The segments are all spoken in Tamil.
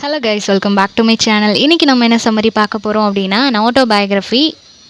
Hello guys, welcome back to my channel. இன்றைக்கி நம்ம என்ன சம்மரி பார்க்க போகிறோம் அப்படின்னா, ஆட்டோபயோகிராஃபி.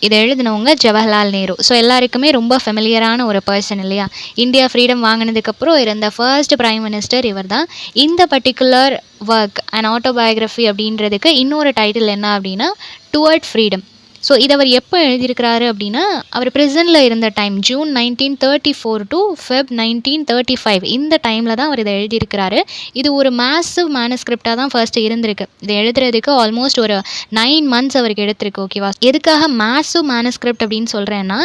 இதை எழுதினவங்க ஜவஹர்லால் நேரு. ஸோ எல்லாருக்குமே ரொம்ப ஃபெமிலியரான ஒரு பர்சன் இல்லையா? இந்தியா ஃப்ரீடம் வாங்கினதுக்கப்புறம் இருந்த ஃபர்ஸ்ட் பிரைம் மினிஸ்டர் இவர் தான். இந்த பர்டிகுலர் ஒர்க் அண்ட் ஆட்டோபயோகிராஃபி அப்படின்றதுக்கு இன்னொரு டைட்டில் என்ன அப்படின்னா, டுவர்ட் ஃப்ரீடம். ஸோ இதை அவர் எப்போ எழுதியிருக்கிறாரு அப்படின்னா, அவர் ப்ரிசனில் இருந்த டைம் ஜூன் 1934 டு ஃபெப் 1935 இந்த டைமில் தான் அவர் இதை எழுதியிருக்கிறாரு. இது ஒரு மேசிவ் மேனுஸ்கிரிப்டாக தான் ஃபர்ஸ்ட் இருந்திருக்கு. இதை எழுதுறதுக்கு ஆல்மோஸ்ட் ஒரு 9 months அவருக்கு எடுத்திருக்கு. ஓகேவா? எதுக்காக மேசிவ் மேனுஸ்கிரிப்ட் அப்படின்னு சொல்கிறேன்னா,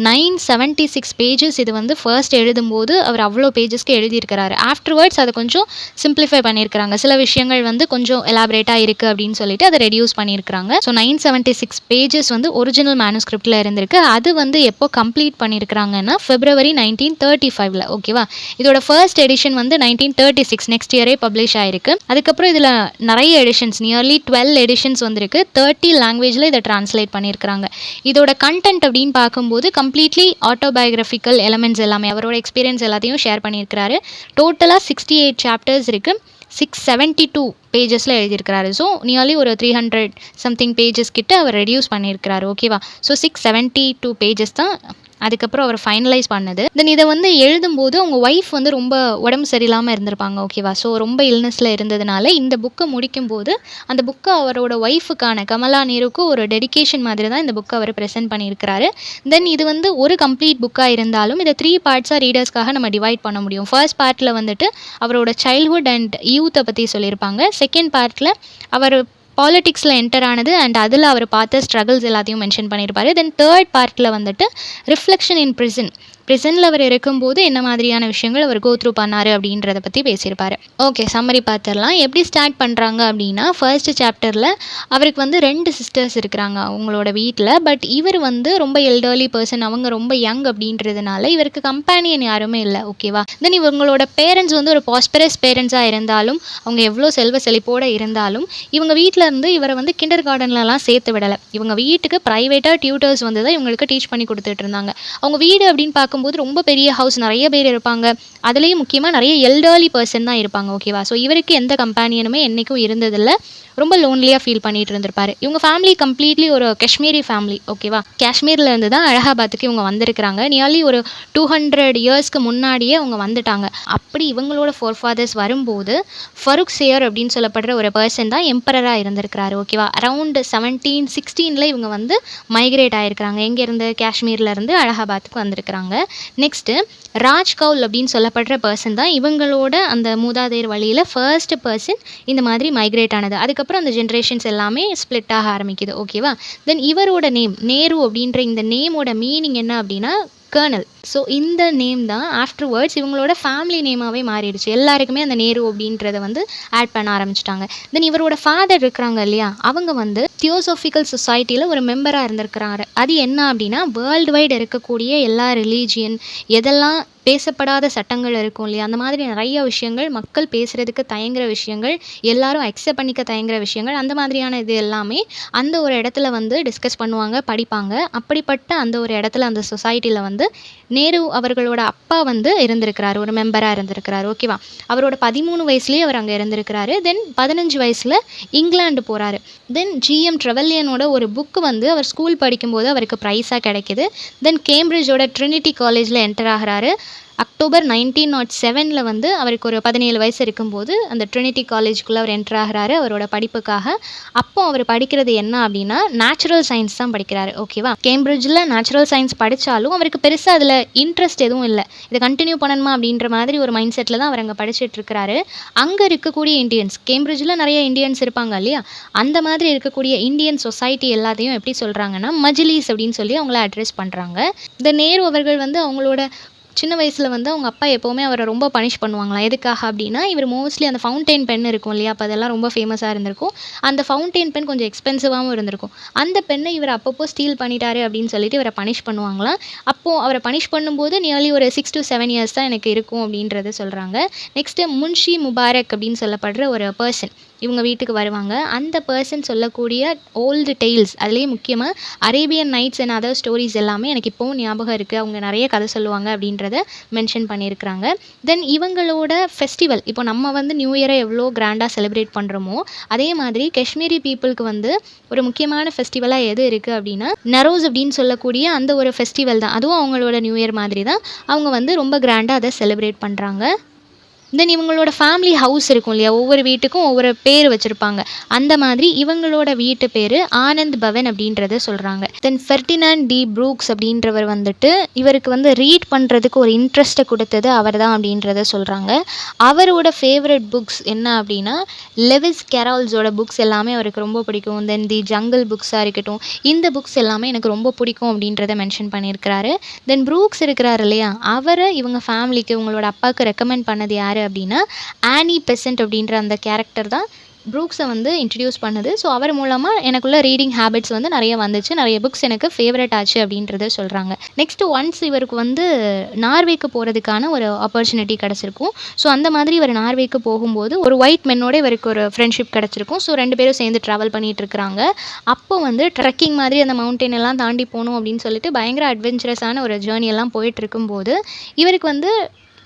976 pages இது வந்து ஃபர்ஸ்ட் எழுதும்போது அவர் அவ்வளோ பேஜஸ்க்கு எழுதியிருக்கிறாரு. ஆஃப்டர்வர்ட்ஸ் அதை கொஞ்சம் சிம்பிளிஃபை பண்ணியிருக்கிறாங்க. சில விஷயங்கள் வந்து கொஞ்சம் எலாபரேட்டாக இருக்குது அப்படின்னு சொல்லிட்டு அதை ரெடியூஸ் பண்ணியிருக்கிறாங்க. ஸோ 976 pages வந்து ஒரிஜினல் மேனுஸ்கிரிப்டில் இருந்திருக்கு. அது வந்து எப்போ கம்ப்ளீட் பண்ணியிருக்கிறாங்கன்னா, February 1935. ஓகேவா? இதோட ஃபர்ஸ்ட் எடிஷன் வந்து 1936 நெக்ஸ்ட் இயரே பப்ளிஷ் ஆயிருக்கு. அதுக்கப்புறம் இதில் நிறைய எடிஷன்ஸ், நியர்லி 12 எடிஷன்ஸ் வந்திருக்கு. 30 லாங்குவேஜில் இதை டிரான்ஸ்லேட் பண்ணியிருக்கிறாங்க. இதோட கண்டென்ட் அப்படின்னு பார்க்கும்போது கம்ப்ளீட்லி ஆட்டோபயோகிராஃபிக்கல் எலமெண்ட்ஸ் எல்லாமே, அவரோட எக்ஸ்பீரியன்ஸ் எல்லாத்தையும் ஷேர் பண்ணியிருக்கிறாரு. டோட்டலாக 68 சாப்டர்ஸ் இருக்குது. 672 பேஜஸில் எழுதியிருக்கிறாரு. ஸோ நியர்லி ஒரு 300 சம்திங் பேஜஸ் கிட்ட அவர் ரெடியூஸ் பண்ணியிருக்கிறாரு. ஓகேவா? ஸோ 672 பேஜஸ் தான் அதுக்கப்புறம் அவர் ஃபைனலைஸ் பண்ணது. தென் இதை வந்து எழுதும்போது அவங்க ஒய்ஃப் வந்து ரொம்ப உடம்பு சரியில்லாமல் இருந்திருப்பாங்க. ஓகேவா? ஸோ ரொம்ப இல்னஸில் இருந்ததுனால இந்த புக்கை முடிக்கும்போது அந்த புக்கை அவரோட ஒய்ஃபுக்கான கமலா நேருக்கு ஒரு டெடிகேஷன் மாதிரி தான் இந்த புக்கை அவர் ப்ரெசென்ட் பண்ணியிருக்கிறாரு. தென் இது வந்து ஒரு கம்ப்ளீட் புக்காக இருந்தாலும் இதை 3 பார்ட்ஸாக ரீடர்ஸ்க்காக நம்ம டிவைட் பண்ண முடியும். ஃபர்ஸ்ட் பார்ட்டில் வந்துட்டு அவரோட சைல்ட்ஹுட் அண்ட் யூத்தை பற்றி சொல்லியிருப்பாங்க. செகண்ட் பார்ட்டில் அவர் பாலிட்டிக்ஸில் என்டர் ஆனது அண்ட் அதில் அவர் பார்த்த ஸ்ட்ரகிள்ஸ் எல்லாத்தையும் மென்ஷன் பண்ணியிருப்பார். தென் தேர்ட் பார்ட்டில் வந்துட்டு ரிஃப்ளெக்ஷன் இன் ப்ரிசனில் அவர் இருக்கும்போது என்ன மாதிரியான விஷயங்கள் அவர் கோ த்ரூ பண்ணார் அப்படின்றத பற்றி பேசியிருப்பார். ஓகே, சம்மரி பார்த்துடலாம். எப்படி ஸ்டார்ட் பண்ணுறாங்க அப்படின்னா, ஃபர்ஸ்ட் சாப்டரில் அவருக்கு வந்து 2 சிஸ்டர்ஸ் இருக்கிறாங்க அவங்களோட வீட்டில். பட் இவர் வந்து ரொம்ப எல்டர்லி பர்சன், அவங்க ரொம்ப யங் அப்படின்றதுனால இவருக்கு கம்பேனியன் யாருமே இல்லை. ஓகேவா? தென் இவங்களோட பேரண்ட்ஸ் வந்து ஒரு பாஸ்பரஸ் பேரண்ட்ஸாக இருந்தாலும், அவங்க எவ்வளோ செல்வ செழிப்போடு இருந்தாலும் இவங்க வீட்டில் இருந்து இவரை வந்து கிண்டர் கார்டன்லலாம் சேர்த்து விடலை. இவங்க வீட்டுக்கு ப்ரைவேட்டாக டியூட்டர்ஸ் வந்து தான் இவங்களுக்கு டீச் பண்ணி கொடுத்துட்டு இருந்தாங்க. அவங்க வீடு அப்படின்னு பார்க்கும்போது ரொம்ப பெரிய ஹவுஸ், நிறைய பேர் இருப்பாங்க. அதுலேயும் முக்கியமாக நிறைய எல்டர்லி பர்சன் தான் இருப்பாங்க. ஓகேவா? ஸோ இவருக்கு எந்த கம்பேனியனுமே என்றைக்கும் இருந்ததில்லை. ரொம்ப லோன்லியாக ஃபீல் பண்ணிட்டு இருந்திருப்பார். இவங்க ஃபேமிலி கம்ப்ளீட்லி ஒரு காஷ்மீரி ஃபேமிலி. ஓகேவா? காஷ்மீரில் இருந்து தான் அலகாபாத்துக்கு இவங்க வந்திருக்கிறாங்க. நியர்லி ஒரு 200 இயர்ஸ்க்கு முன்னாடியே அவங்க வந்துட்டாங்க. அப்படி இவங்களோட ஃபோர்ஃபாதர்ஸ் வரும்போது ஃபருக் சேர் அப்படின்னு சொல்லப்படுற ஒரு பர்சன் தான் எம்பரராக இருந்திருக்கிறாரு. ஓகேவா? அரவுண்ட் 1716 இவங்க வந்து மைக்ரேட் ஆகிருக்கிறாங்க. எங்கேருந்து? காஷ்மீர்லேருந்து அலகாபாத்துக்கு வந்திருக்கிறாங்க. நெக்ஸ்ட்டு ராஜ் கவுல் அப்படின்னு சொல்லப்படுற பர்சன் தான் இவங்களோட அந்த மூதாதையர் வழியில் ஃபர்ஸ்ட் பர்சன் இந்த மாதிரி மைக்ரேட் ஆனது. அதுக்கப்புறம் அந்த ஜென்ரேஷன்ஸ் எல்லாமே ஸ்ப்ளிட் ஆக ஆரம்பிக்குது. ஓகேவா? தென் இவரோட நேம் நேரு அப்படின்ற இந்த நேமோட மீனிங் என்ன அப்படின்னா கர்னல். ஸோ இந்த நேம் தான் ஆஃப்டர்வர்ட்ஸ் இவங்களோட ஃபேமிலி நேமாகவே மாறிடுச்சு. எல்லாருக்குமே அந்த நேரு அப்படின்றத வந்து ஆட் பண்ண ஆரம்பிச்சிட்டாங்க. தென் இவரோட ஃபாதர் இருக்கிறாங்க இல்லையா, அவங்க வந்து தியோசாபிக்கல் சொசைட்டியில் ஒரு மெம்பராக இருந்திருக்கிறாரு. அது என்ன அப்படின்னா, வேர்ல்டு வைடு இருக்கக்கூடிய எல்லா ரிலீஜியன், எதெல்லாம் பேசப்படாத சட்டங்கள் இருக்கும் இல்லையா, அந்த மாதிரி நிறைய விஷயங்கள், மக்கள் பேசுகிறதுக்கு தயங்குற விஷயங்கள், எல்லாரும் அக்செப்ட் பண்ணிக்க தயங்குற விஷயங்கள், அந்த மாதிரியான இது எல்லாமே அந்த ஒரு இடத்துல வந்து டிஸ்கஸ் பண்ணுவாங்க, படிப்பாங்க. அப்படிப்பட்ட அந்த ஒரு இடத்துல அந்த சொசைட்டியில் வந்து நேரு அவர்களோட அப்பா வந்து இருந்திருக்கிறாரு, ஒரு மெம்பராக இருந்திருக்கிறாரு. ஓகேவா? அவரோட 13 வயசுலேயே அவர் அங்கே இருந்திருக்கிறாரு. தென் 15 வயசில் இங்கிலாந்து போகிறாரு. தென் GM ட்ரெவல்லியனோட ஒரு புக்கு வந்து அவர் ஸ்கூல் படிக்கும்போது அவருக்கு ப்ரைஸாக கிடைக்கிது. தென் கேம்பிரிட்ஜோட ட்ரினிட்டி காலேஜில் என்டர் ஆகிறாரு. அக்டோபர் 1907 வந்து அவருக்கு ஒரு 17 வயசு இருக்கும்போது அந்த ட்ரினிட்டி காலேஜுக்குள்ளே அவர் என்டர் ஆகிறாரு அவரோட படிப்புக்காக. அப்போ அவர் படிக்கிறது என்ன அப்படின்னா, நேச்சுரல் சயின்ஸ் தான் படிக்கிறாரு. ஓகேவா? கேம்பிரிட்ஜில் நேச்சுரல் சயின்ஸ் படித்தாலும் அவருக்கு பெருசாக அதில் இன்ட்ரெஸ்ட் எதுவும் இல்லை. இதை கண்டினியூ பண்ணணுமா அப்படின்ற மாதிரி ஒரு மைண்ட் செட்டில் தான் அவர் அங்கே படிச்சுட்டு இருக்கிறாரு. அங்கே இருக்கக்கூடிய இந்தியன்ஸ், கேம்பிரிட்ஜில் நிறைய இந்தியன்ஸ் இருப்பாங்க இல்லையா, அந்த மாதிரி இருக்கக்கூடிய இந்தியன் சொசைட்டி எல்லாத்தையும் எப்படி சொல்கிறாங்கன்னா மஜ்லிஸ் அப்படின்னு சொல்லி அவங்கள அட்ரஸ் பண்ணுறாங்க. இந்த நேரு அவர்கள் வந்து அவங்களோட சின்ன வயசில் வந்து அவங்க அப்பா எப்போவுமே அவரை ரொம்ப பனிஷ் பண்ணுவாங்களாம். எதுக்காக அப்படின்னா, இவர் மோஸ்ட்லி அந்த ஃபவுண்டெயின் பென் இருக்கும் இல்லையா, அப்போ அதெல்லாம் ரொம்ப ஃபேமஸாக இருந்திருக்கும். அந்த ஃபவுண்டெயின் பென் கொஞ்சம் எக்ஸ்பென்சிவாகவும் இருந்திருக்கும். அந்த பெண்ணை இவர் அப்பப்போ ஸ்டீல் பண்ணிட்டாரு அப்படின்னு சொல்லிட்டு இவரை பனிஷ் பண்ணுவாங்களாம். அப்போது அவரை பனிஷ் பண்ணும்போது நியர்லி ஒரு 6 to 7 இயர்ஸ் தான் எனக்கு இருக்கும் அப்படின்றத சொல்கிறாங்க. நெக்ஸ்ட்டு முன்ஷி முபாரக் அப்படின்னு சொல்லப்படுற ஒரு பர்சன், இவங்க வீட்டுக்கு வருவாங்க. அந்த பர்சன் சொல்லக்கூடிய ஓல்டு டெய்ல்ஸ் அதுலேயும் முக்கியமாக Arabian nights and other stories எல்லாமே எனக்கு இப்போவும் ஞாபகம் இருக்குது. அவங்க நிறைய கதை சொல்லுவாங்க அப்படின்றத மென்ஷன் பண்ணியிருக்கிறாங்க. தென் இவங்களோட ஃபெஸ்டிவல் இப்போ நம்ம வந்து நியூ இயரை எவ்வளோ கிராண்டாக செலிப்ரேட் பண்ணுறோமோ அதே மாதிரி காஷ்மீரி பீப்புளுக்கு வந்து ஒரு முக்கியமான ஃபெஸ்டிவலாக எது இருக்குது அப்படின்னா நரோஸ் அப்படின்னு சொல்லக்கூடிய அந்த ஒரு ஃபெஸ்டிவல் தான். அதுவும் அவங்களோட நியூ இயர் மாதிரி தான். அவங்க வந்து ரொம்ப கிராண்டாக அதை செலிப்ரேட் பண்ணுறாங்க. தென் இவங்களோட ஃபேமிலி ஹவுஸ் இருக்கும் இல்லையா, ஒவ்வொரு வீட்டுக்கும் ஒவ்வொரு பேர் வச்சுருப்பாங்க. அந்த மாதிரி இவங்களோட வீட்டு பேர் ஆனந்த் பவன் அப்படின்றத சொல்கிறாங்க. தென் ஃபெர்டினாண்ட் டி ப்ரூக்ஸ் அப்படின்றவர் வந்துட்டு இவருக்கு வந்து ரீட் பண்ணுறதுக்கு ஒரு இன்ட்ரெஸ்ட்டை கொடுத்தது அவர் தான் அப்படின்றத சொல்கிறாங்க. அவரோட ஃபேவரட் புக்ஸ் என்ன அப்படின்னா லெவிஸ் கேரால்ஸோட புக்ஸ் எல்லாமே அவருக்கு ரொம்ப பிடிக்கும். தென் தி ஜங்கிள் புக்ஸாக இருக்கட்டும், இந்த புக்ஸ் எல்லாமே எனக்கு ரொம்ப பிடிக்கும் அப்படின்றத மென்ஷன் பண்ணியிருக்கிறாரு. தென் ப்ரூக்ஸ் இருக்கிறார் இல்லையா, அவரை இவங்க ஃபேமிலிக்கு இவங்களோட அப்பாவுக்கு ரெக்கமெண்ட் பண்ணது யார் அப்படின்னா ஆனி பெசன்ட் அப்படின்ற அந்த கேரக்டர் தான் ப்ரூக்ஸை வந்து இன்ட்ரடியூஸ் பண்ணுது. ஸோ அவர் மூலமாக எனக்குள்ள ரீடிங் ஹேபிட்ஸ் வந்து நிறைய வந்துச்சு, நிறைய புக்ஸ் எனக்கு ஃபேவரட் ஆச்சு அப்படின்றத சொல்கிறாங்க. நெக்ஸ்ட்டு ஒன்ஸ் இவருக்கு வந்து நார்வேக்கு போகிறதுக்கான ஒரு ஆப்பர்ச்சுனிட்டி கிடச்சிருக்கும். ஸோ அந்த மாதிரி இவர் நார்வேக்கு போகும்போது ஒரு ஒயிட் மென்னோட இவருக்கு ஒரு ஃப்ரெண்ட்ஷிப் கிடச்சிருக்கும். ஸோ 2 பேரும் சேர்ந்து ட்ராவல் பண்ணிகிட்டு இருக்கிறாங்க. அப்போ வந்து ட்ரெக்கிங் மாதிரி அந்த மவுண்டன் எல்லாம் தாண்டி போகணும் அப்படின்னு சொல்லிட்டு பயங்கர அட்வென்ச்சரஸான ஒரு ஜேர்னி எல்லாம் போயிட்டு இருக்கும்போது இவருக்கு வந்து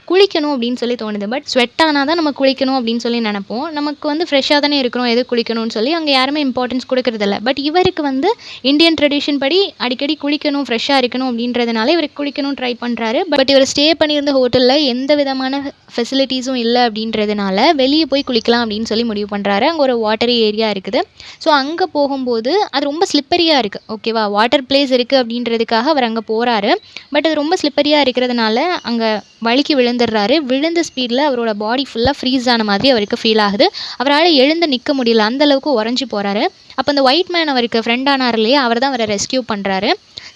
குளிக்கணும் அப்படின்னு சொல்லி தோணுது. பட் ஸ்வெட் ஆனால் தான் நம்ம குளிக்கணும் அப்படின்னு சொல்லி நினைப்போம். நமக்கு வந்து ஃப்ரெஷ்ஷாக தானே இருக்கிறோம், எது குளிக்கணும்னு சொல்லி அங்கே யாருமே இம்பார்ட்டன்ஸ் கொடுக்கறதில்ல. பட் இவருக்கு வந்து இந்தியன் ட்ரெடிஷன் படி அடிக்கடி குளிக்கணும், ஃப்ரெஷ்ஷாக இருக்கணும் அப்படின்றதுனால இவருக்கு குளிக்கணும் ட்ரை பண்ணுறாரு. பட் இவர் ஸ்டே பண்ணியிருந்த ஹோட்டலில் எந்த விதமான ஃபெசிலிட்டிஸும் இல்லை அப்படின்றதுனால வெளியே போய் குளிக்கலாம் அப்படின்னு சொல்லி முடிவு பண்ணுறாரு. அங்கே ஒரு வாட்டரி ஏரியா இருக்குது. ஸோ அங்கே போகும்போது அது ரொம்ப ஸ்லிப்பரியாக இருக்குது. ஓகேவா, வாட்டர் பிளேஸ் இருக்குது அப்படின்றதுக்காக அவர் அங்கே போகிறாரு. பட் அது ரொம்ப ஸ்லிப்பரியாக இருக்கிறதுனால அங்கே வழுக்கி விழுந்துடுறாரு. விழுந்த ஸ்பீடில் அவரோட பாடி ஃபுல்லாக ஃப்ரீஸ் ஆன மாதிரி அவருக்கு ஃபீல் ஆகுது. அவரால் எழுந்து நிற்க முடியல, அந்தளவுக்கு உறைஞ்சி போகிறாரு. அப்போ அந்த ஒயிட் மேன் அவருக்கு ஃப்ரெண்ட் ஆனார் இல்லையா, அவர் தான் அவரை ரெஸ்கியூ பண்ணுறாரு.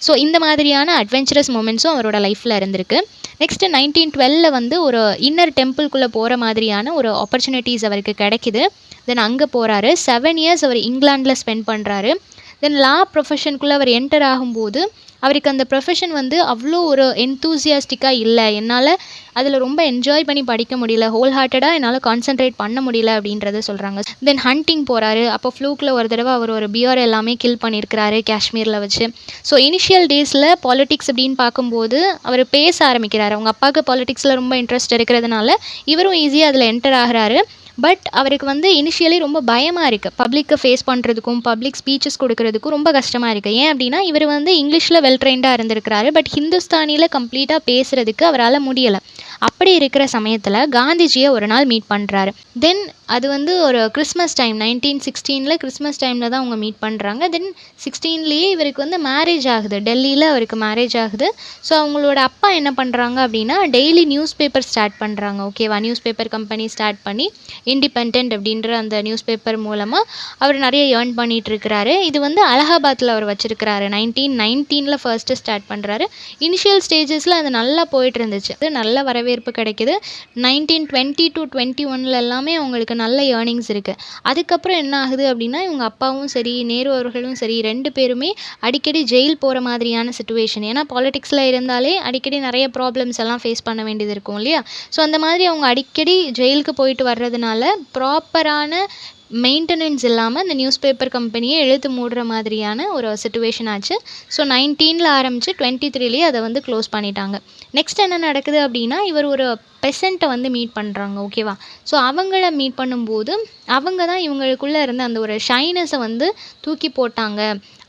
ஸோ இந்த மாதிரியான அட்வென்ச்சரஸ் மூமெண்ட்ஸும் அவரோட லைஃப்பில் இருந்திருக்கு. நெக்ஸ்ட்டு 1912 வந்து ஒரு இன்னர் டெம்பிள்குள்ளே போகிற மாதிரியான ஒரு ஆப்பர்ச்சுனிட்டிஸ் அவருக்கு கிடைக்கிது. தென் அங்கே போகிறாரு. 7 இயர்ஸ் அவர் இங்கிலாண்டில் ஸ்பெண்ட் பண்ணுறாரு. தென் லா ப்ரொஃபஷனுக்குள்ளே அவர் என்டர் ஆகும்போது அவருக்கு அந்த ப்ரொஃபஷன் வந்து அவ்வளோ ஒரு என்தூசியாஸ்டிக்காக இல்லை, என்னால் அதில் ரொம்ப என்ஜாய் பண்ணி படிக்க முடியல, ஹோல் ஹார்ட்டடாக என்னால் கான்சென்ட்ரேட் பண்ண முடியல அப்படின்றத சொல்கிறாங்க. தென் ஹண்டிங் போகிறாரு. அப்போ ஃப்ளூக்கில் ஒரு தடவை அவர் ஒரு பியர் எல்லாமே கில் பண்ணியிருக்கிறாரு காஷ்மீரில் வச்சு. ஸோ இனிஷியல் டேஸில் பாலிட்டிக்ஸ் அப்படின்னு பார்க்கும்போது அவர் பேச ஆரம்பிக்கிறாரு. அவங்க அப்பாவுக்கு பாலிட்டிக்ஸில் ரொம்ப இன்ட்ரெஸ்ட் இருக்கிறதுனால இவரும் ஈஸியாக அதில் என்டர் ஆகிறாரு. பட் அவருக்கு வந்து இனிஷியலி ரொம்ப பயமாக இருக்குது. பப்ளிக்கை ஃபேஸ் பண்ணுறதுக்கும் பப்ளிக் ஸ்பீச்சஸ் கொடுக்கறதுக்கும் ரொம்ப கஷ்டமாக இருக்குது. ஏன் அப்படின்னா இவர் வந்து இங்கிலீஷில் வெல் ட்ரெயின்டாக இருந்திருக்கிறாரு. பட் ஹிந்துஸ்தானியில் கம்ப்ளீட்டாக பேசுகிறதுக்கு அவரால் முடியலை. அப்படி இருக்கிற சமயத்தில் காந்திஜியை ஒரு நாள் மீட் பண்ணுறாரு. தென் அது வந்து ஒரு கிறிஸ்மஸ் டைம் 1916 கிறிஸ்மஸ் டைமில் தான் அவங்க மீட் பண்ணுறாங்க. தென் 16 இவருக்கு வந்து மேரேஜ் ஆகுது. டெல்லியில் அவருக்கு மேரேஜ் ஆகுது. ஸோ அவங்களோட அப்பா என்ன பண்ணுறாங்க அப்படின்னா டெய்லி நியூஸ் பேப்பர் ஸ்டார்ட் பண்ணுறாங்க. ஓகேவா, நியூஸ் பேப்பர் கம்பெனி ஸ்டார்ட் பண்ணி இண்டிபெண்டன்ட் அப்படின்ற அந்த நியூஸ் பேப்பர் மூலமாக அவர் நிறைய ஏர்ன் பண்ணிகிட்டு இருக்கிறாரு. இது வந்து அலகாபாத்தில் அவர் வச்சுருக்கிறாரு. 1919 ஃபர்ஸ்ட்டு ஸ்டார்ட் பண்ணுறாரு. இனிஷியல் ஸ்டேஜஸில் அது நல்லா போயிட்டு இருந்துச்சு, அது நல்ல வரவேற்பு கிடைக்கிது. 1920 to 21 எல்லாமே அவங்களுக்கு நல்ல ஏர்னிங்ஸ் இருக்குது. அதுக்கப்புறம் என்ன ஆகுது அப்படின்னா இவங்க அப்பாவும் சரி நேரு அவர்களும் சரி 2 பேருமே அடிக்கடி ஜெயில் போகிற மாதிரியான சுச்சுவேஷன். ஏன்னா பாலிடிக்ஸில் இருந்தாலே அடிக்கடி நிறைய ப்ராப்ளம்ஸ் எல்லாம் ஃபேஸ் பண்ண வேண்டியது இருக்கும் இல்லையா. ஸோ அந்த மாதிரி அவங்க அடிக்கடி ஜெயிலுக்கு போயிட்டு வர்றதுனால ப்ராப்பரான மெயின்டெனன்ஸ் இல்லாமல் இந்த நியூஸ் பேப்பர் கம்பெனியை இழுத்து மூடுற மாதிரியான ஒரு சிச்சுவேஷன் ஆச்சு. ஸோ 19 ஆரம்பித்து 23 அதை வந்து க்ளோஸ் பண்ணிட்டாங்க. நெக்ஸ்ட் என்ன நடக்குது அப்படின்னா இவர் ஒரு பெசண்ட்டை வந்து மீட் பண்ணுறாங்க. ஓகேவா, ஸோ அவங்கள மீட் பண்ணும்போது அவங்க தான் இவங்களுக்குள்ளே இருந்த அந்த ஒரு ஷைனஸை வந்து தூக்கி போட்டாங்க.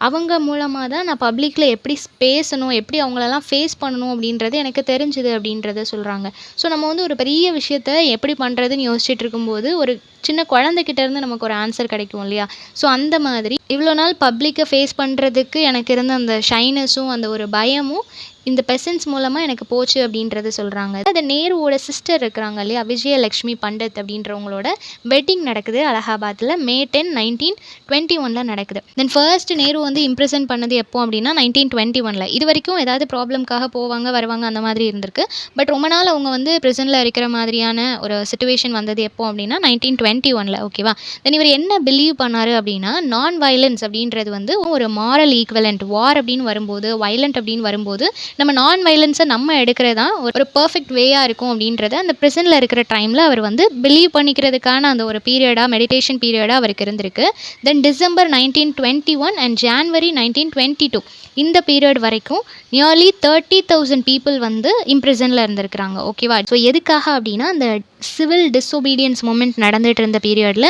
அவங்க மூலமாக தான் நான் பப்ளிக்கில் எப்படி பேசணும், எப்படி அவங்களெல்லாம் ஃபேஸ் பண்ணணும் அப்படின்றது எனக்கு தெரிஞ்சுது அப்படின்றத சொல்கிறாங்க. ஸோ நம்ம வந்து ஒரு பெரிய விஷயத்த எப்படி பண்ணுறதுன்னு யோசிச்சுட்டு இருக்கும்போது ஒரு சின்ன குழந்தைகிட்டேருந்து நமக்கு ஒரு ஆன்சர் கிடைக்கும் இல்லையா. ஸோ அந்த மாதிரி இவ்வளோ நாள் பப்ளிக்கை ஃபேஸ் பண்ணுறதுக்கு எனக்கு இருந்த அந்த ஷைனஸும் அந்த ஒரு பயமும் இந்த பெசன்ஸ் மூலமாக எனக்கு போச்சு அப்படின்றத சொல்கிறாங்க. அது நேருவோட சிஸ்டர் இருக்கிறாங்க இல்லையா, விஜயலக்ஷ்மி பண்டித் அப்படின்றவங்களோட வெட்டிங் நடக்குது அலகாபாத்தில் May 10, 1921 நடக்குது. தென் ஃபர்ஸ்ட் நேரு வந்து இம்ப்ரெசன்ட் பண்ணது எப்போ அப்படின்னா 1921. இது வரைக்கும் ஏதாவது ப்ராப்ளம்காக போவாங்க வருவாங்க அந்த மாதிரி இருந்திருக்கு. பட் ரொம்ப நாள் அவங்க வந்து ப்ரிசனில் இருக்கிற மாதிரியான ஒரு சிச்சுவேஷன் வந்தது எப்போ அப்படின்னா 1921. ஓகேவா, தென் இவர் என்ன பிலீவ் பண்ணார் அப்படின்னா நான் வயலன்ஸ் அப்படின்றது வந்து ஒரு மாரல் ஈக்குவலண்ட். வார் அப்படின்னு வரும்போது வயலண்ட் அப்படின்னு வரும்போது நம்ம நான் வயலன்ஸை நம்ம எடுக்கிறது தான் ஒரு பெர்ஃபெக்ட் வேயாக இருக்கும் அப்படின்றத அந்த ப்ரிசனில் இருக்கிற டைமில் அவர் வந்து பிலீவ் பண்ணிக்கிறதுக்கான அந்த ஒரு பீரியடாக மெடிடேஷன் பீரியடாக அவருக்கு இருந்திருக்கு. தென் டிசம்பர் 1921 அண்ட் ஜான்வரி 1922 இந்த பீரியட் வரைக்கும் நியர்லி 30,000 பீப்புள் வந்து இம்ப்ரிசனில் இருந்திருக்கிறாங்க. ஓகேவா? ஸோ எதுக்காக அப்படின்னா அந்த சிவில் டிஸ்ஒபீடியன்ஸ் மூமெண்ட் நடந்துகிட்டு இருந்த பீரியடில்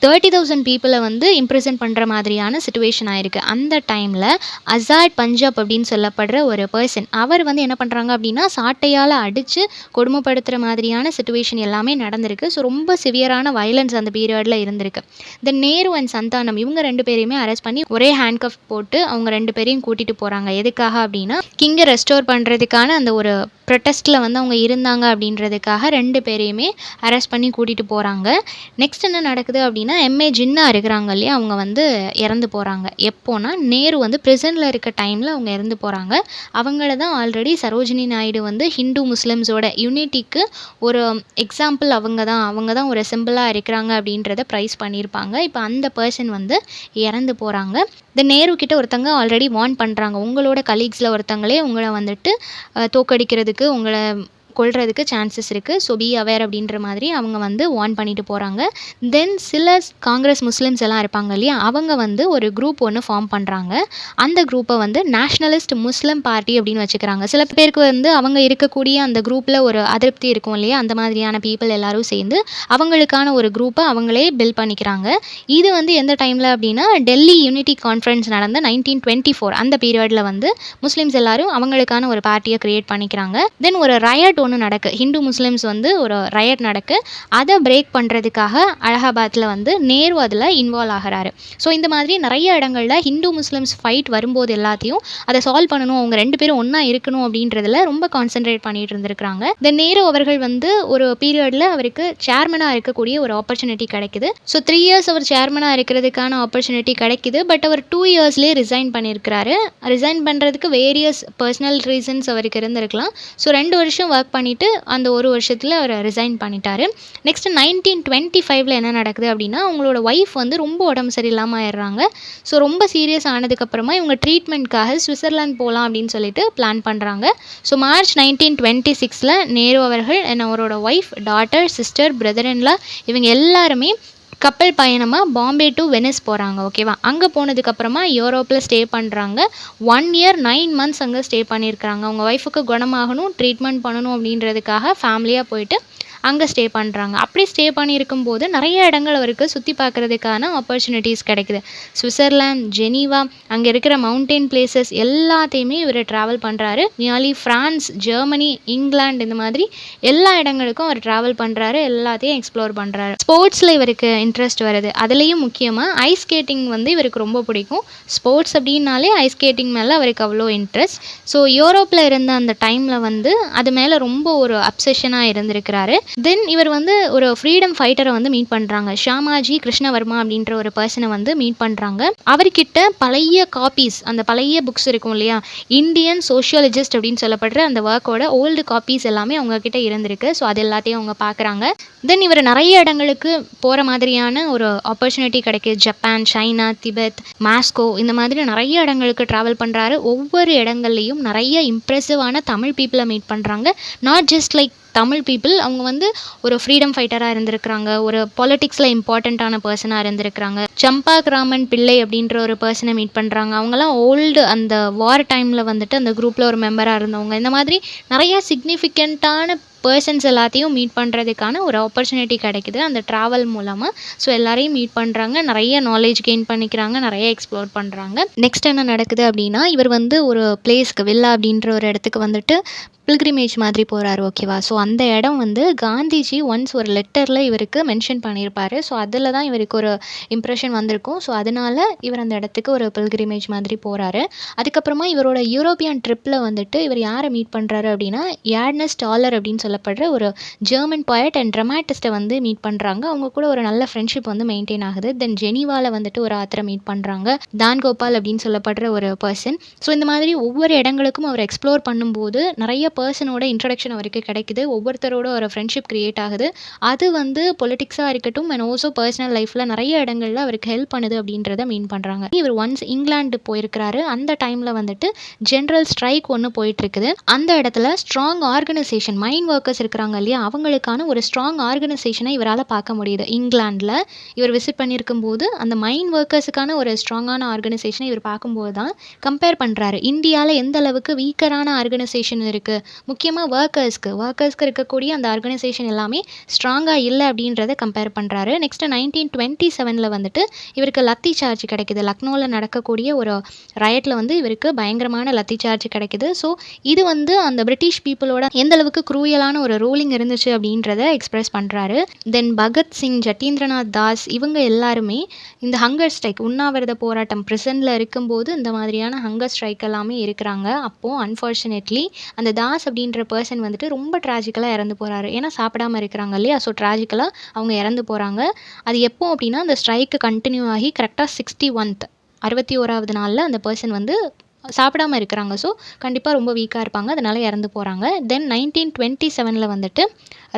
30,000 பீப்புளை வந்து இம்ப்ரிசன் பண்ணுற மாதிரியான சுச்சுவேஷன் ஆயிருக்கு. அந்த டைமில் அசாட் பஞ்சாப் அப்படின்னு சொல்லப்படுற ஒரு பர்சன் அவர் வந்து என்ன பண்ணுறாங்க அப்படின்னா சாட்டையால் அடித்து கொடுமைப்படுத்துகிற மாதிரியான சுச்சுவேஷன் எல்லாமே நடந்திருக்கு. ஸோ ரொம்ப சிவியரான வயலன்ஸ் அந்த பீரியடில் இருந்திருக்கு. தென் நேரு அண்ட் சந்தானம் இவங்க 2 பேரையுமே அரெஸ்ட் பண்ணி ஒரே ஹேண்ட்கஃப் போட்டு அவங்க 2 பேரையும் கூட்டிகிட்டு போகிறாங்க. எதுக்காக அப்படின்னா கிங்கை ரெஸ்டோர் பண்ணுறதுக்கான அந்த ஒரு ப்ரொட்டஸ்ட்டில் வந்து அவங்க இருந்தாங்க அப்படின்றதுக்காக 2 பேரையுமே அரெஸ்ட் பண்ணி கூட்டிகிட்டு போகிறாங்க. நெக்ஸ்ட் என்ன நடக்குது அப்படின்னா எம்ஏ ஜின்னா இருக்கிறாங்க இல்லையா, அவங்க வந்து இறந்து போகிறாங்க. எப்போனா நேரு வந்து ப்ரிசனில் இருக்க டைமில் அவங்க இறந்து போகிறாங்க. அவங்கள தான் ஆல்ரெடி சரோஜினி நாயுடு வந்து ஹிந்து முஸ்லிம்ஸோட யூனிட்டிக்கு ஒரு எக்ஸாம்பிள் அவங்க தான் ஒரு சிம்பிளாக இருக்கிறாங்க அப்படின்றத ப்ரைஸ் பண்ணியிருப்பாங்க. இப்போ அந்த பர்சன் வந்து இறந்து போகிறாங்க. இந்த நேரு கிட்ட ஒருத்தங்க ஆல்ரெடி வார்ன் பண்ணுறாங்க, உங்களோட கலீக்ஸில் ஒருத்தங்களே உங்களை வந்துட்டு தோக்கடிக்கிறதுக்கு உங்களை கொல்றதுக்கு சான்சஸ் இருக்குது. ஸோ பி அவேர் அப்படின்ற மாதிரி அவங்க வந்து வார்ன் பண்ணிட்டு போகிறாங்க. தென் சில காங்கிரஸ் முஸ்லிம்ஸ் எல்லாம் இருப்பாங்க இல்லையா, அவங்க வந்து ஒரு குரூப் ஒன்று ஃபார்ம் பண்ணுறாங்க. அந்த குரூப்பை வந்து நேஷ்னலிஸ்ட் முஸ்லிம் பார்ட்டி அப்படின்னு வச்சுக்கிறாங்க. சில பேருக்கு வந்து அவங்க இருக்கக்கூடிய அந்த குரூப்பில் ஒரு அதிருப்தி இருக்கும் இல்லையா, அந்த மாதிரியான பீப்புள் எல்லாரும் சேர்ந்து அவங்களுக்கான ஒரு குரூப்பை அவங்களே பில்ட் பண்ணிக்கிறாங்க. இது வந்து எந்த டைமில் அப்படின்னா டெல்லி யூனிட்டி கான்ஃபரன்ஸ் நடந்த 1924 அந்த பீரியடில் வந்து முஸ்லிம்ஸ் எல்லாரும் அவங்களுக்கான ஒரு பார்ட்டியை க்ரியேட் பண்ணிக்கிறாங்க. தென் ஒரு ரயட் ஒன்று நடக்கு, ஹிந்து முஸ்லிம்ஸ் வந்து ஒரு ரயட் நடக்கு. அதை பிரேக் பண்ணுறதுக்காக அலகாபாத்தில் வந்து நேரு அதில் இன்வால்வ் ஆகிறாரு. ஸோ இந்த மாதிரி நிறைய இடங்களில் ஹிந்து முஸ்லிம்ஸ் ஃபைட் வரும்போது எல்லாத்தையும் அதை சால்வ் பண்ணணும், அவங்க 2 பேரும் ஒன்றா இருக்கணும் அப்படின்றதுல ரொம்ப கான்சென்ட்ரேட் பண்ணிட்டு இருந்திருக்கிறாங்க. தென் நேரு அவர்கள் வந்து ஒரு பீரியடில் அவருக்கு சேர்மனாக இருக்கக்கூடிய ஒரு ஆப்பர்ச்சுனிட்டி கிடைக்குது. ஸோ 3 இயர்ஸ் அவர் சேர்மனாக இருக்கிறதுக்கான ஆப்பர்ச்சுனிட்டி கிடைக்குது. பட் அவர் 2 இயர்ஸ்லேயே ரிசைன் பண்ணியிருக்கிறாரு. ரிசைன் பண்ணுறதுக்கு வேரியஸ் பர்சனல் ரீசன்ஸ் அவருக்கு இருந்திருக்கலாம். ஸோ 2 வருஷம் ஒர்க் பண்ணிவிட்டு அந்த ஒரு வருஷத்தில் அவர் ரிசைன் பண்ணிட்டாரு. நெக்ஸ்ட் 1925 என்ன நடக்குது அப்படின்னா அவங்களோட ஒய்ஃப் வந்து ரொம்ப உடம்பு சரியில்லாமல் ஆயிடுறாங்க. ஸோ ரொம்ப சீரியஸ் ஆனதுக்கப்புறமா இவங்க ட்ரீட்மெண்ட்காக சுவிட்சர்லாந்து போகலாம் அப்படின்னு சொல்லிட்டு பிளான் பண்ணுறாங்க. ஸோ மார்ச் 1926 நேரு அவர்கள் அவரோட ஒய்ஃப், டாட்டர், சிஸ்டர், பிரதர்-இன்-லா இவங்க எல்லாருமே கப்பல் பயணமாக பாம்பே டு வெனிஸ் போகிறாங்க. ஓகேவா? அங்கே போனதுக்கப்புறமா யூரோப்பில் ஸ்டே பண்ணுறாங்க. 1 இயர் 9 months அங்கே ஸ்டே பண்ணியிருக்கிறாங்க. அவங்க ஒய்ஃபுக்கு குணமாகணும், ட்ரீட்மெண்ட் பண்ணணும் அப்படின்றதுக்காக ஃபேமிலியாக போயிட்டு அங்கே ஸ்டே பண்ணுறாங்க. அப்படி ஸ்டே பண்ணியிருக்கும்போது நிறைய இடங்கள் அவருக்கு சுற்றி பார்க்குறதுக்கான ஆப்பர்ச்சுனிட்டிஸ் கிடைக்குது. சுவிட்சர்லாந்து, ஜெனீவா, அங்கே இருக்கிற மவுண்டெயின் பிளேசஸ் எல்லாத்தையுமே இவர் ட்ராவல் பண்ணுறாரு. நியர்லி ஃப்ரான்ஸ், ஜெர்மனி, இங்கிலாந்து இந்த மாதிரி எல்லா இடங்களுக்கும் அவர் ட்ராவல் பண்ணுறாரு, எல்லாத்தையும் எக்ஸ்ப்ளோர் பண்ணுறாரு. ஸ்போர்ட்ஸில் இவருக்கு இன்ட்ரெஸ்ட் வருது. அதுலேயும் முக்கியமாக ஐஸ் ஸ்கேட்டிங் வந்து இவருக்கு ரொம்ப பிடிக்கும். ஸ்போர்ட்ஸ் அப்படின்னாலே ஐஸ் ஸ்கேட்டிங் மேலே அவருக்கு அவ்வளோ இன்ட்ரெஸ்ட். ஸோ யூரோப்பில் இருந்த அந்த டைமில் வந்து அது மேலே ரொம்ப ஒரு அப்சஷனாக இருந்திருக்கிறாரு. தென் இவர் வந்து ஒரு ஃப்ரீடம் ஃபைட்டரை வந்து மீட் பண்ணுறாங்க. ஷாமாஜி கிருஷ்ணவர்மா அப்படின்ற ஒரு பர்சனை வந்து மீட் பண்ணுறாங்க. அவர்கிட்ட பழைய காப்பீஸ், அந்த பழைய புக்ஸ் இருக்கும் இல்லையா, இந்தியன் சோஷியாலஜிஸ்ட் அப்படின்னு சொல்லப்படுற அந்த ஒர்க்கோட ஓல்டு காப்பீஸ் எல்லாமே அவங்கக்கிட்ட இருந்திருக்கு. ஸோ அது எல்லாத்தையும் அவங்க பார்க்குறாங்க. தென் இவர் நிறைய இடங்களுக்கு போகிற மாதிரியான ஒரு ஆப்பர்ச்சுனிட்டி கிடைக்கிது. ஜப்பான், சைனா, திபெத், மாஸ்கோ இந்த மாதிரி நிறைய இடங்களுக்கு ட்ராவல் பண்ணுறாரு. ஒவ்வொரு இடங்கள்லையும் நிறைய இம்ப்ரெசிவான தமிழ் பீப்புளை மீட் பண்ணுறாங்க. Not just like Tamil people, அவங்க வந்து ஒரு ஃப்ரீடம் ஃபைட்டராக இருந்திருக்கிறாங்க, ஒரு பாலிட்டிக்ஸில் இம்பார்ட்டண்ட்டான பர்சனாக இருந்திருக்கிறாங்க. சம்பாகிராமன் பிள்ளை அப்படின்ற ஒரு பர்சனை மீட் பண்ணுறாங்க. அவங்களாம் ஓல்டு அந்த வார் டைமில் வந்துட்டு அந்த குரூப்பில் ஒரு மெம்பராக இருந்தவங்க. இந்த மாதிரி நிறையா சிக்னிஃபிகண்ட்டான பர்சன்ஸ் எல்லாத்தையும் மீட் பண்ணுறதுக்கான ஒரு ஆப்பர்ச்சுனிட்டி கிடைக்குது அந்த ட்ராவல் மூலமாக. ஸோ எல்லாரையும் மீட் பண்ணுறாங்க, நிறைய நாலேஜ் கெயின் பண்ணிக்கிறாங்க, நிறைய எக்ஸ்ப்ளோர் பண்ணுறாங்க. நெக்ஸ்ட் என்ன நடக்குது அப்படின்னா இவர் வந்து ஒரு பிளேஸ்க்கு, வில்லா அப்படின்ற ஒரு இடத்துக்கு வந்துட்டு பில்கிரிமேஜ் மாதிரி போகிறாரு. ஓகேவா? ஸோ அந்த இடம் வந்து காந்திஜி ஒன்ஸ் ஒரு லெட்டரில் இவருக்கு மென்ஷன் பண்ணியிருப்பார். ஸோ அதில் தான் இவருக்கு ஒரு இம்ப்ரெஷன் வந்திருக்கும். ஸோ அதனால் இவர் அந்த இடத்துக்கு ஒரு பில்கிரிமேஜ் மாதிரி போகிறாரு. அதுக்கப்புறமா இவரோட யூரோப்பியன் ட்ரிப்பில் வந்துட்டு இவர் யாரை மீட் பண்ணுறாரு அப்படின்னா ஏர்னஸ்ட் டாலர் அப்படின்னு சொல்லப்படுற ஒரு ஜெர்மன் பாய்ட் அண்ட் ட்ரமாட்டிஸ்ட்டை வந்து மீட் பண்ணுறாங்க. அவங்க கூட ஒரு நல்ல ஃப்ரெண்ட்ஷிப் வந்து மெயின்டைன் ஆகுது. தென் ஜெனீவாவில் வந்துட்டு ஒரு ஆத்தரை மீட் பண்ணுறாங்க, தான் கோபால் அப்படின்னு சொல்லப்படுற ஒரு பர்சன். ஸோ இந்த மாதிரி ஒவ்வொரு இடங்களுக்கும் அவர் எக்ஸ்ப்ளோர் பண்ணும்போது நிறைய பர்சனோட இன்ட்ரடக்ஷன் அவருக்கு கிடைக்குது. ஒவ்வொருத்தரோட ஒரு ஃப்ரெண்ட்ஷிப் கிரியேட் ஆகுது. அது வந்து பொலிட்டிக்ஸாக இருக்கட்டும் அண்ட் ஆல்சோ பர்சனல் லைஃப்பில் நிறைய இடங்கள்ல அவருக்கு ஹெல்ப் பண்ணுது அப்படின்றத மீன் பண்ணுறாங்க. இவர் ஒன்ஸ் இங்கிலாந்து போயிருக்கிறாரு. அந்த டைமில் வந்துட்டு ஜென்ரல் ஸ்ட்ரைக் ஒன்று போயிட்டுருக்குது. அந்த இடத்துல ஸ்ட்ராங் ஆர்கனைசேஷன் மைன் ஒர்க்கர்ஸ் இருக்கிறாங்க இல்லையா, அவங்களுக்கான ஒரு ஸ்ட்ராங் ஆர்கனைசேஷனை இவரால் பார்க்க முடியுது. இங்கிலாந்தில் இவர் விசிட் பண்ணியிருக்கும் போது அந்த மைன் ஒர்க்கர்ஸுக்கான ஒரு ஸ்ட்ராங்கான ஆர்கனைசேஷனை இவர் பார்க்கும்போது தான் கம்பேர் பண்ணுறாரு. இந்தியாவில் எந்த அளவுக்கு வீக்கரான ஆர்கனைசேஷன் இருக்குது, முக்கியமாக ஒர்க்கர்ஸ்க்கு இருக்கக்கூடிய அந்த ஆர்கனைசேஷன் எல்லாமே ஸ்ட்ராங்காக இல்லை அப்படின்றத கம்பேர் பண்ணுறாரு. நெக்ஸ்ட்டு 1927 வந்துட்டு இவருக்கு லத்தி சார்ஜ் கிடைக்குது. லக்னோவில் நடக்கக்கூடிய ஒரு ரயட்டில் வந்து இவருக்கு பயங்கரமான லத்தி சார்ஜ் கிடைக்குது. ஸோ இது வந்து அந்த பிரிட்டிஷ் பீப்புளோட எந்த அளவுக்கு க்ரூயலான ஒரு ரூலிங் இருந்துச்சு அப்படின்றத எக்ஸ்பிரஸ் பண்ணுறாரு. தென் பகத்சிங், ஜதீந்திரநாத் தாஸ் இவங்க எல்லாருமே இந்த ஹங்கர் ஸ்ட்ரைக், உண்ணாவிரத போராட்டம், ப்ரிசனில் இருக்கும்போது இந்த மாதிரியான ஹங்கர் ஸ்ட்ரைக் எல்லாமே இருக்கிறாங்க. அப்போது அன்ஃபார்ச்சுனேட்லி அந்த தாஸ் அப்படின்ற பர்சன் வந்துட்டு ரொம்ப ட்ராஜிக்கலாக இறந்து போகிறாரு. ஏன்னா சாப்பிடாம இருக்கிறாங்க இல்லையா, ஸோ ட்ராஜிக்கலாக அவங்க இறந்து போகிறாங்க. அது எப்போ அப்படின்னா அந்த ஸ்ட்ரைக்கு கண்டினியூ ஆகி கரெக்டாக 61வது நாளில் அந்த பர்சன் வந்து சாப்பிடாம இருக்கிறாங்க. ஸோ கண்டிப்பாக ரொம்ப வீக்காக இருப்பாங்க, அதனால் இறந்து போகிறாங்க. தென் 1927 வந்துட்டு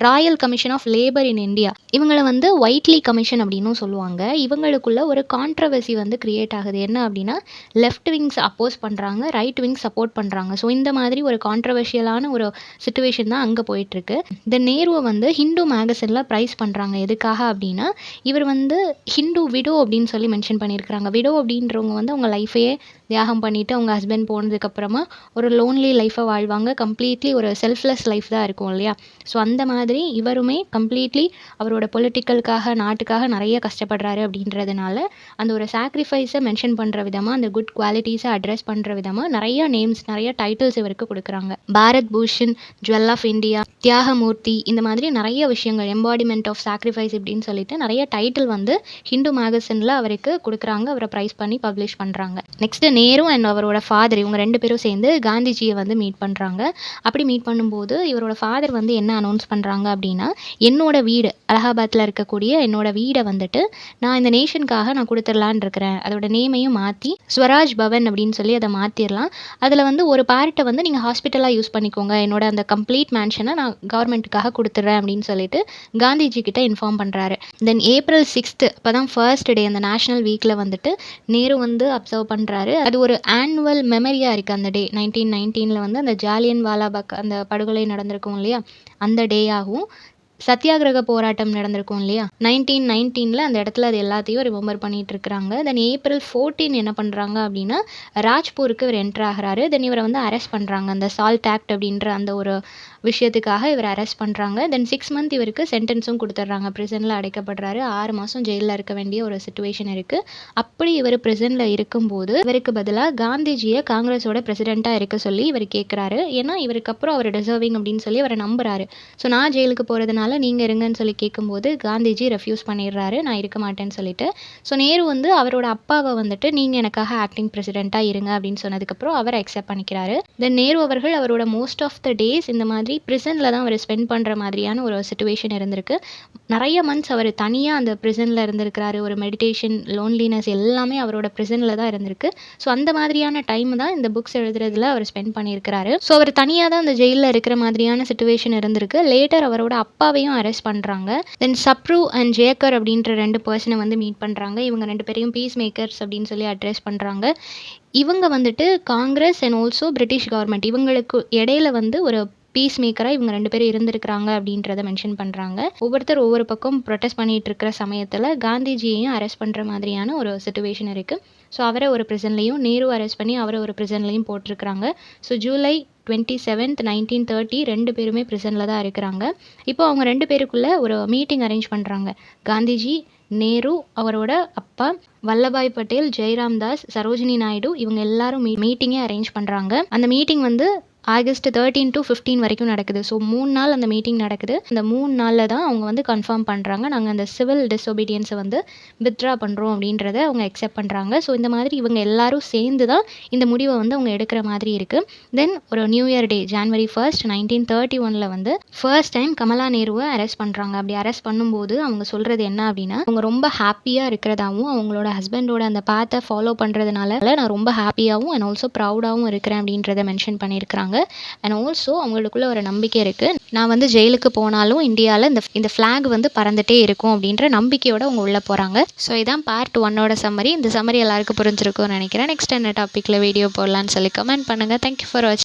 royal commission of labour in India, இவங்களை வந்து ஒயிட்லி கமிஷன் அப்படின்னும் சொல்லுவாங்க. இவங்களுக்குள்ள ஒரு கான்ட்ரவர்சி வந்து கிரியேட் ஆகுது. என்ன அப்படின்னா லெஃப்ட் விங்ஸ் அப்போஸ் பண்ணுறாங்க, ரைட் விங்ஸ் சப்போர்ட் பண்ணுறாங்க. ஸோ இந்த மாதிரி ஒரு கான்ட்ரவர்ஷியலான ஒரு சுச்சுவேஷன் தான் அங்கே போயிட்டுருக்கு. தென் நேருவை வந்து ஹிந்து மேகசினில் ப்ரைஸ் பண்ணுறாங்க. எதுக்காக அப்படின்னா இவர் வந்து ஹிந்து விடோ அப்படின்னு சொல்லி மென்ஷன் பண்ணியிருக்கிறாங்க. விடோ அப்படின்றவங்க வந்து அவங்க லைஃபையே தியாகம் பண்ணிவிட்டு அவங்க ஹஸ்பண்ட் போனதுக்கப்புறமா ஒரு லோன்லி லைஃப்பை வாழ்வாங்க. கம்ப்ளீட்லி ஒரு செல்ஃப்லெஸ் லைஃப் தான் இருக்கும் இல்லையா. ஸோ அந்த மாதிரி இவருமே கம்ப்ளீட்லி அவரோட பொலிட்டிக்கலுக்காக, நாட்டுக்காக நிறைய கஷ்டப்படுறாரு அப்படின்றதுனால அந்த ஒரு சாக்ரிஃபைஸை மென்ஷன் பண்ணுற விதமாக, அந்த குட் குவாலிட்டிஸை அட்ரஸ் பண்ணுற விதமாக நிறைய நேம்ஸ், நிறைய டைட்டில்ஸ் இவருக்கு கொடுக்குறாங்க. Bharat Bhushan, jewel of India, Thyagamurthy, இந்த மாதிரி நிறைய விஷயங்கள், எம்பாடிமெண்ட் ஆஃப் சாக்ரிஃபைஸ் இப்படின்னு சொல்லிட்டு நிறைய டைட்டில் வந்து ஹிந்து மேகசினில் அவருக்கு கொடுக்குறாங்க. அவரை ப்ரைஸ் பண்ணி பப்ளிஷ் பண்ணுறாங்க. நெக்ஸ்ட்டு நேரு அண்ட் அவரோட ஃபாதர், இவங்க 2 பேரும் சேர்ந்து காந்திஜியை வந்து மீட் பண்ணுறாங்க. அப்படி மீட் பண்ணும்போது இவரோட ஃபாதர் வந்து என்ன அனௌன்ஸ் பண்ணுறாங்க அப்படின்னா, என்னோட வீடு அலகாபாத்தில் இருக்கக்கூடிய என்னோட வீடை வந்துட்டு நான் இந்த நேஷனுக்காக நான் கொடுத்துடலான் இருக்கிறேன். அதோட நேமையும் மாற்றி ஸ்வராஜ் பவன் அப்படின்னு சொல்லி அதை மாற்றிடலாம். அதில் வந்து ஒரு பார்ட்டை வந்து நீங்கள் ஹாஸ்பிட்டலாக யூஸ் பண்ணிக்கோங்க, என்னோட அந்த கம்ப்ளீட் மேன்ஷனை நான் கவர்மெண்ட்டுக்காக கொடுத்துட்றேன் அப்படின்னு சொல்லிட்டு காந்திஜி கிட்ட இன்ஃபார்ம் பண்ணுறாரு. தென் April 6 அப்போ தான் ஃபர்ஸ்ட் டே, அந்த நேஷனல் வீக்கில் வந்துட்டு நேரு வந்து அப்சர்வ் பண்ணுறாரு. அது ஒரு ஆனுவல் மெமரியாக இருக்குது. அந்த டே 1919 வந்து அந்த ஜாலியன் வாலாபாக் அந்த படுகொலை நடந்திருக்கும் இல்லையா, அந்த டேயாகவும் சத்தியாகிரக போராட்டம் நடந்திருக்கும் இல்லையா 1919 அந்த இடத்துல அது எல்லாத்தையும் ரிமெம்பர் பண்ணிட்டு இருக்கிறாங்க. தென் April 14 என்ன பண்ணுறாங்க அப்படின்னா ராஜ்பூருக்கு இவர் என்ட்ரு ஆகிறாரு. தென் இவரை வந்து அரெஸ்ட் பண்ணுறாங்க. அந்த சால்ட் ஆக்ட் அப்படின்ற அந்த ஒரு விஷயத்துக்காக இவர் அரெஸ்ட் பண்ணுறாங்க. தென் 6 month இவருக்கு சென்டென்ஸும் கொடுத்துட்றாங்க. ப்ரிசனில் அடைக்கப்படுறாரு. 6 மாதம் ஜெயிலில் இருக்க வேண்டிய ஒரு சுச்சுவேஷன் இருக்குது. அப்படி இவர் ப்ரிசனில் இருக்கும்போது இவருக்கு பதிலாக காந்திஜியை காங்கிரஸோட பிரசிடெண்ட்டாக இருக்க சொல்லி இவர் கேட்குறாரு. ஏன்னா இவருக்கு அப்புறம் அவர் டிசர்விங் அப்படின்னு சொல்லி அவரை நம்புறாரு. ஸோ நான் ஜெயிலுக்கு போகிறதுனால நீங்கள் இருங்கன்னு சொல்லி கேட்கும்போது காந்திஜி ரெஃப்யூஸ் பண்ணிடுறாரு, நான் இருக்க மாட்டேன்னு சொல்லிட்டு. ஸோ நேரு வந்து அவரோட அப்பாவை வந்துட்டு நீங்கள் எனக்காக ஆக்டிங் பிரசிடெண்ட்டாக இருங்க அப்படின்னு சொன்னதுக்கப்புறம் அவரை அக்செப்ட் பண்ணிக்கிறாரு. தென் நேரு அவர்கள் அவரோட மோஸ்ட் ஆஃப் த டேஸ் இந்த மாதிரி ப்ரிசனில் தான் அவர் ஸ்பெண்ட் பண்ணுற மாதிரியான ஒரு சுச்சுவேஷன் இருந்திருக்கு. நிறைய மந்த்ஸ் அவர் தனியாக அந்த ப்ரிசனில் இருந்திருக்கிறாரு. ஒரு மெடிடேஷன், லோன்லினஸ் எல்லாமே அவரோட ப்ரிசனில் தான் இருந்திருக்கு. ஸோ அந்த மாதிரியான டைம் தான் இந்த புக்ஸ் எழுதுறதுல அவர் ஸ்பெண்ட் பண்ணியிருக்கிறாரு. ஸோ அவர் தனியாக தான் அந்த ஜெயிலில் இருக்கிற மாதிரியான சுச்சுவேஷன் இருந்திருக்கு. லேட்டர் அவரோட அப்பாவையும் அரெஸ்ட் பண்ணுறாங்க. தென் சப்ரு அண்ட் ஜேக்கர் அப்படின்ற 2 பர்சனை வந்து மீட் பண்ணுறாங்க. இவங்க 2 பேரையும் பீஸ் மேக்கர்ஸ் அப்படின்னு சொல்லி அட்ரஸ் பண்ணுறாங்க. இவங்க வந்துட்டு Congress and also British government இவங்களுக்கு இடையில வந்து ஒரு பீஸ் மேக்கராக இவங்க 2 பேரும் இருந்திருக்கிறாங்க அப்படின்றத மென்ஷன் பண்ணுறாங்க. ஒவ்வொருத்தர் ஒவ்வொரு பக்கம் ப்ரொட்டஸ்ட் பண்ணிட்டு இருக்கிற சமயத்தில் காந்திஜியையும் அரெஸ்ட் பண்ணுற மாதிரியான ஒரு சுச்சுவேஷன் இருக்குது. ஸோ அவரை ஒரு ப்ரிசன்லையும், நேரு அரெஸ்ட் பண்ணி அவரை ஒரு ப்ரிசன்லையும் போட்டிருக்கிறாங்க. ஸோ July 27, 1930 2 பேருமே ப்ரிசனில் தான் இருக்கிறாங்க. இப்போ அவங்க 2 பேருக்குள்ளே ஒரு மீட்டிங் அரேஞ்ச் பண்ணுறாங்க. காந்திஜி, நேரு, அவரோட அப்பா வல்லபாய் பட்டேல், ஜெய்ராம் தாஸ், சரோஜினி நாயுடு இவங்க எல்லாரும் மீட்டிங்கே அரேஞ்ச் பண்ணுறாங்க. அந்த மீட்டிங் வந்து August 13 to 15 வரைக்கும் நடக்குது. ஸோ 3 நாள் அந்த மீட்டிங் நடக்குது. அந்த 3 நாளில் தான் அவங்க வந்து கன்ஃபார்ம் பண்ணுறாங்க, நாங்கள் அந்த சிவில் டிஸ்ஒபீடியன்ஸை வந்து வித்ட்ரா பண்ணுறோம் அப்படின்றத அவங்க அக்செப்ட் பண்ணுறாங்க. ஸோ இந்த மாதிரி இவங்க எல்லாரும் சேர்ந்து தான் இந்த முடிவை வந்து அவங்க எடுக்கிற மாதிரி இருக்குது. தென் ஒரு நியூ இயர் டே January 1, 1931 வந்து ஃபர்ஸ்ட் டைம் கமலா நேருவை அரெஸ்ட் பண்ணுறாங்க. அப்படி அரெஸ்ட் பண்ணும்போது அவங்க சொல்கிறது என்ன அப்படின்னா, அவங்க ரொம்ப ஹாப்பியாக இருக்கிறதாவும் அவங்களோட ஹஸ்பண்டோட அந்த பாத்தை ஃபாலோ பண்ணுறதுனால நான் ரொம்ப ஹாப்பியாகவும் அண்ட் ஆல்சோ ப்ரௌடாகவும் இருக்கிறேன் அப்படின்றத மென்ஷன் பண்ணியிருக்கிறாங்க. அண்ட் ஆல்சோ அவங்களுக்குள்ள ஒரு நம்பிக்கை இருக்குது, நான் வந்து ஜெயிலுக்கு போனாலும் இந்தியாவில் இந்த ஃப்ளாக் வந்து பறந்துகிட்டே இருக்கும் அப்படின்ற நம்பிக்கையோடு அவங்க உள்ளே போகிறாங்க. ஸோ இதான் பார்ட் 1ஓட சம்மரி. இந்த சம்மரி எல்லாருக்கும் புரிஞ்சிருக்கும்னு நினைக்கிறேன். நெக்ஸ்ட் என்ன டாப்பிக்கில் வீடியோ போடலான்னு சொல்லி கமெண்ட் பண்ணுங்கள். தேங்க்யூ ஃபார் வாட்சிங்.